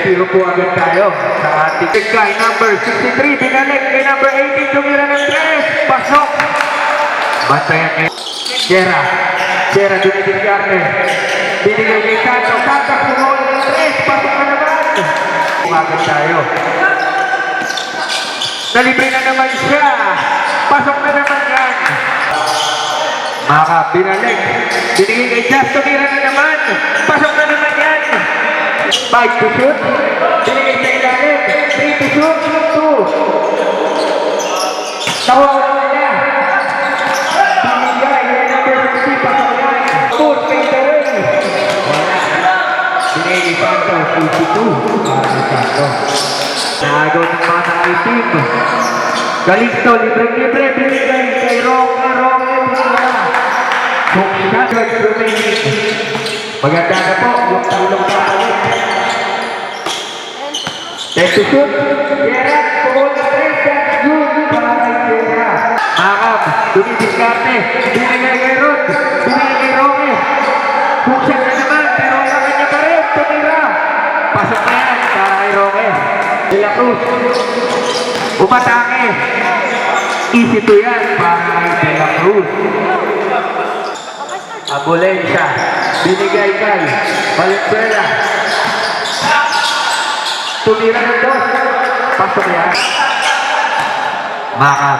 0 po agad tayo sa ating kay number 63, binalik kay number 18, tumira ng 3, pasok. Bantayan kay Sierra dumidiskarte. Binigay kay Santo, pumuha ng 3, pasok na naman. Agad tayo. Nalibre na naman siya. Pasok na naman yan. Maka, binalik. Binigay kay Just, tumira na naman. Pasok na naman yan. 5 to shoot. Binigay sa ilalim. 3 to shoot. 2. Tawag na niya. Binigay kay number 60. Pasok yan. Full fade away. Wala. Binigay kay Santo. 52. Para kay Santo. Nagaw ng mga nang-itim. Galito, libre-libre. Binigay kay Roque. Maganda na po yung tulong kapalit. 10 to shoot. Sierra, puhol na 3. That's good. Para kay Sierra. Makam, dumidiskarte. Binigay kay Rod. Binigay kay Roque. Buksan na naman, pero sa kanya pa rin. Tumira. Pasok na yan para kay Roque. De La Cruz. Umatake. Easy to yan para kay De La Cruz. Abulensya, binigay kay Valenzuela. Tumira ng 2. Pasok yan. Makam,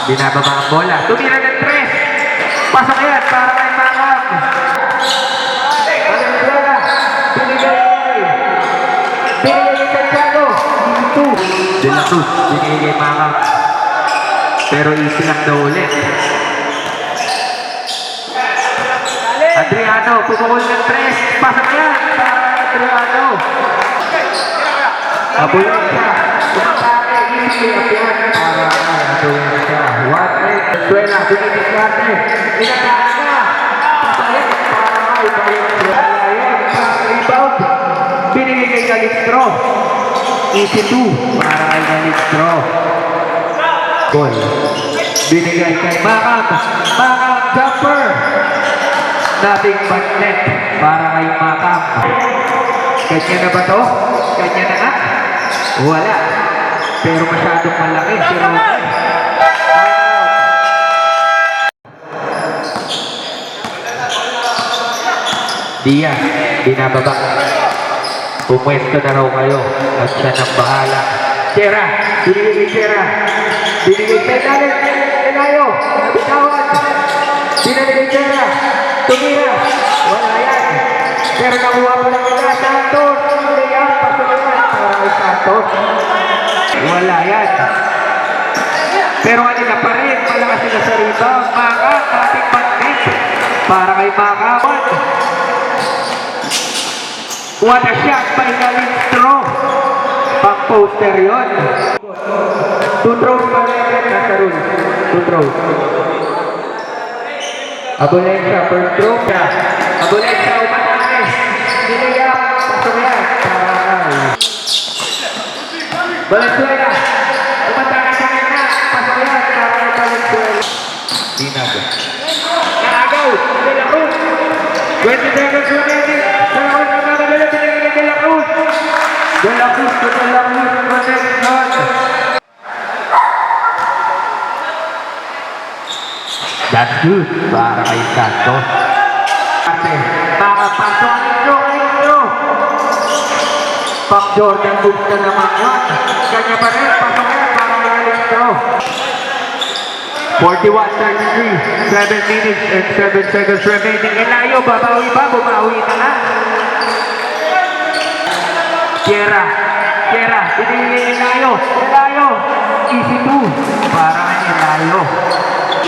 binababa ang bola. Tumira ng 3. Pasok yan para kay Makam. Valenzuela, binigay kay Santiago. 2. De La Cruz, binigay kay Makam. Pero easy lang daw ulit. Adriano, pumukol ng 3. Pasok yan para Adriano. Abulensya. Tumatake. Easy up yan para Abulensya. 1-8. Venezuela. Dumidiskarte. Inatakan na. Pasalit para kay Valenzuela. Rebound. Binigay kay Galistro. Easy 2 para kay Galistro. Goal. Binigay kay Makam. Makam jumper. Dating bagnet para kay Makam. Kanya na ba to? Kanya na nga? Wala. Pero masyadong malaki si Roque. Diaz, binababa. Pumwesto na raw kayo at siya nang bahala. Sierra, binigay kay Sierra. Binigay kay Dalit. Elayo, nabitawan. Binigay kay Sierra. Tumira. Wala yan. Pero nakuha mo lang nila. Santos. Layang. Pasulihan. Para kay Santos. Wala yan. Pero kanina pa rin. Malakas sila sa rebound. Maka. Dating magnet. Para kay Maka. What a shot by Galistro. Pang poster yun. 2 throws pa rin. Nasa rule. 2 throws. Abulensya, first throw ka. Abulensya, umatake. Binigay. Pasok yan. Valenzuela. Umatake sa kanya. Pasok yan. Para kay Valenzuela. Dinag. Naagaw. De La Cruz. 20 seconds remaining. De La Cruz. Nagkamadala. Binigay kay De La Cruz. De La Cruz. De La Cruz. Protection. That's good para kay Santos. Kasi makapasok ang intro. Pag Jordan moves na naman yun. Kanya pa rin, pasok yan para kay intro. 41-33, 7 minutes and 7 seconds remaining. Elayo, babawi ba? Bumawi na nga. Sierra, binigay Elayo. Easy 2 para kay Elayo.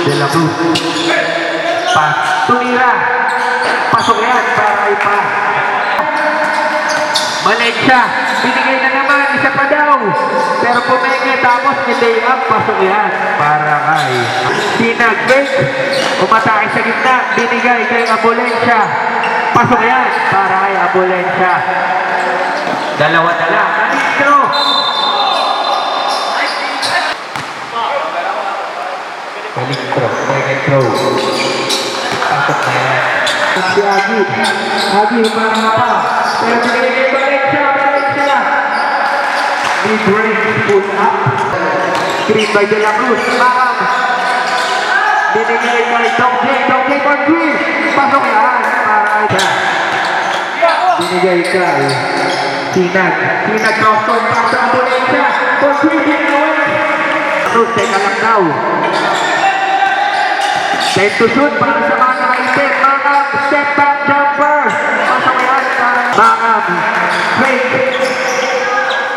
De La Cruz. Pas. Tumira. Pasok yan para kay Pas. Valenzuela. Binigay na naman. Isa pa daw. Pero pumenge tapos ni-lay up. Pasok yan para kay Sinagweg. Umatake sa gitna. Binigay kay Abulensya. Pasok yan para kay Abulensya. Dalawa na lang. Galistro. Second throw. Pasok na yan. Si Agi. Agi, marama pa. Pero binigay kay Valenzuela. Mid-range pull up. Screen by De La Cruz. Bakam. Binigay kay Dong J. Dong J for three. Pasok yan. Para siya. Binigay kay Sinag. Sinag cross-court. Pasok ang tuloy siya. For three. Binigay. Cruz, teka lang daw. Time to shoot para sa mga naka-step. Bakam. Step back jumper. Pasok yan. Bakam. Fake.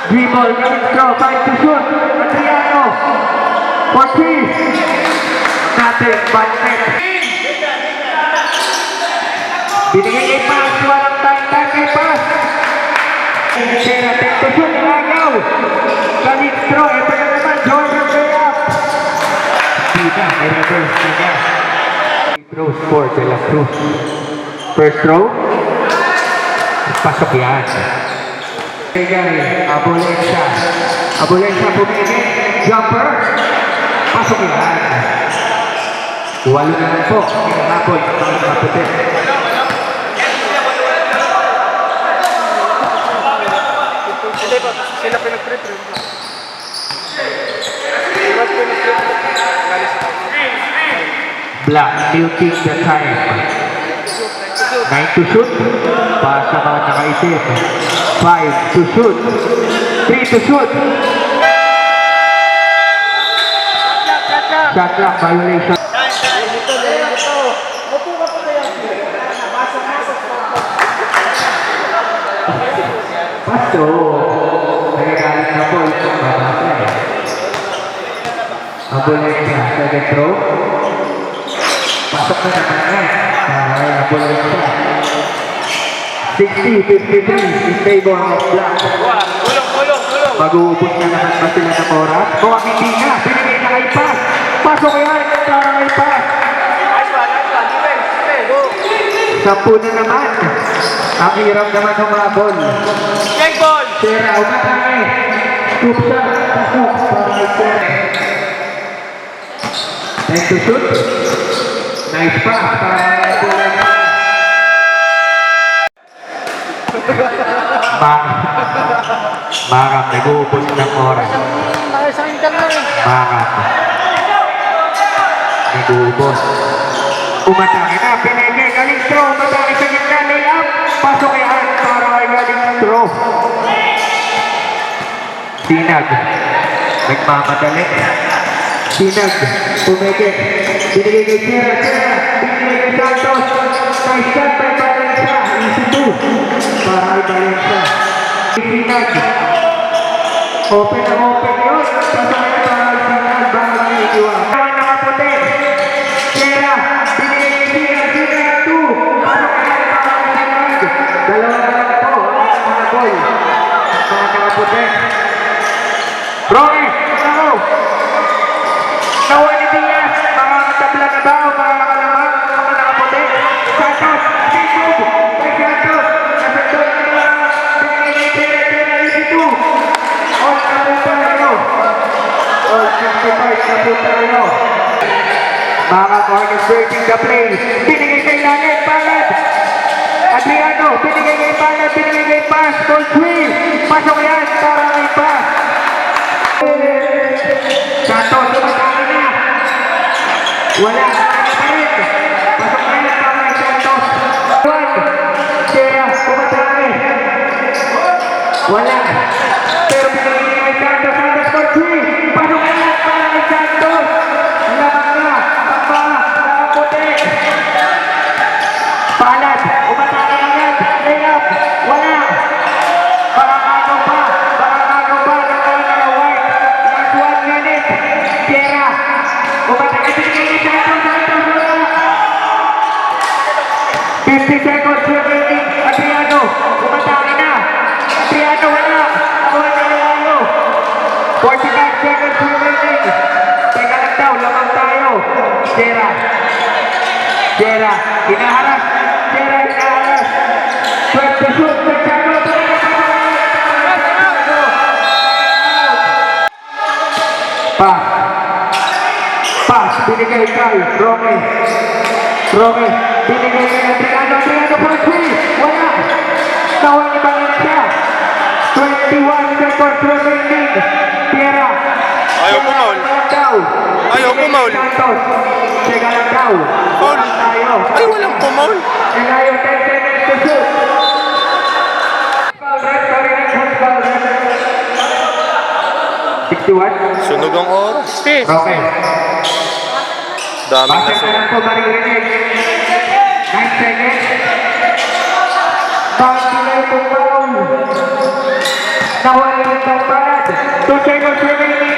Dribble, throw, time to shoot. Adriano. For three. Nothing but net. Binigay kay pass. Walang time kay pass. Sera, time to shoot. Ilagaw. Galit throw. Ito na naman. Jordan layup. Dina, may reverse na niya. Throw score, De La Cruz. First throw. Pasok yan. Abulensia. Abulensia pumili. Jumper. Pasok yan. Walo na lang po. Kinahapon. Mga kaputin. Sila pinag-prepare. Black milking the time. 9 to shoot. Pasa mga nakaisip. 5 to shoot. 3 to shoot. Shot clock violation. Pasto. Nagagalit na po itong babasa eh. Abulensia. Second throw. Pasok na naman yan. Ay, Abulensia. 60-53 in favor of Black. Ulong. Mag-uubos na naman ba sila ng oras? Kung ang hindi na, binigay na kay pass. Pasok yan, para kay pass. Sampu na naman. Ang hirap naman humabol. Check ball! Sera, umatangay. Scoop shot. Pasok para kay Sera. Time to shoot. Nice pass para kay Abulensia. Bakam, nag-uubos ng oras. Bakam. Nag-uubos. Umatake na, pinigay, galing throw, umatake sa gitna, layup. Pasok yan para kay galing throw. Sinag. Nagmamadali. Sinag. Pumigit. Binigay kay Sierra. Binigay kay Santos. Nice shot by Valencia. Easy two. Para kay Valencia. Sinag. Open na open yun. Pasok yan para kay Sinag. Baka naiiwan. Nakaputi. Sierra. Binigay kay Sierra. Sierra 2. Pasok yan para kay Sinag. Dalawa na lang po. Mga boy. Mga nakaputi. Roy. Ano? Nawali Diaz. Mga tabla na ba? Mga nakalamang. Mga nakaputi. Santos. Sisub. Kay Santos. Nasagdol na ba? Binigay kay Sierra. Easy 2. All na po tayo. All 65 na po tayo. Mga orchestrating the play. Binigay kay Lanet. Palad. Adriano. Binigay kay Palad. Binigay kay Pass. For 3. Pasok yan para kay Pass. Santos. Tumatangin na. Wala. Ano pa rin? Pasok na yan para kay Santos. Sierra. Tumatangin. Wala. Pero binigay niya kay Santos. Santos for 3. Pasok na yan para kay Santos. Lamang na. Papa. Nakaputi. Palad. Umatake na yan. Layup. Wala. Barangano pa. Barangano pa. White. Last 1 minute. Sierra. Umatake. Binigay ni Santos. Santos. Wala. 50 seconds remaining. Adriano. Umatake na. Adriano. Wala. Nakuha na Adriano. 45 seconds remaining. Teka lang daw. Lamang tayo. Sierra. Sierra. Hinaharap. Sierra. Hinaharap. 12 to shoot. Santiago. Pass. Pass. Binigay kay Roque. Roque. Binigay kay Adriano. Adriano for 3. Wala. Nakuha ni Valencia. 21 seconds remaining. foul. Ayaw, pumaul. Santos. Teka lang daw. Foul. Tayo. Ay, walang pumaul. Elayo, 10 seconds to shoot. Foul, red, sorry, red, foul, red. 61. Sunog ang oras. Pis. Okay. Daming Bakit nasunog. na lang po maririnig? 9 seconds. Foul sila itong foul. Nawala rin ang palad. 2 seconds remaining.